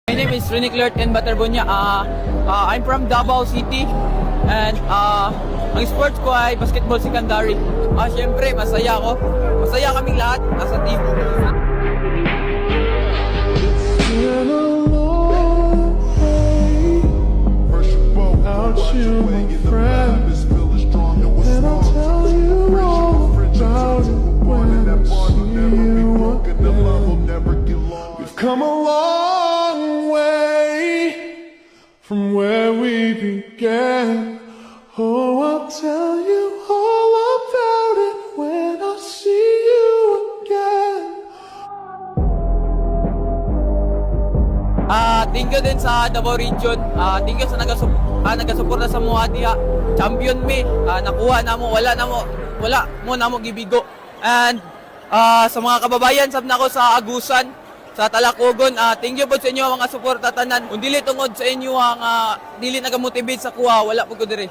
My name is Rene Clerten Baterbonia. I'm from Davao City and ang sports ko ay basketball secondary. Siyempre, masaya ako. Masaya kaming lahat nasa team. Been a long way without you, my friend. And I'll tell you all about it when I see you again. We've come a long way from where we began. Oh, I'll tell you all about it when I see you again. Thank you din sa Davao Region. Thank you sa nagasuporta sa mga diha. Champion me. Nakuha na mo, wala mo na mo gibigo. And sa mga kababayan sab nako sa Agusan, sa Talacogon, thank you po sa inyo mga suporta tanan. Kung dili tungod sa inyo ang dili nagamotivate sa kuha, wala po ko dire.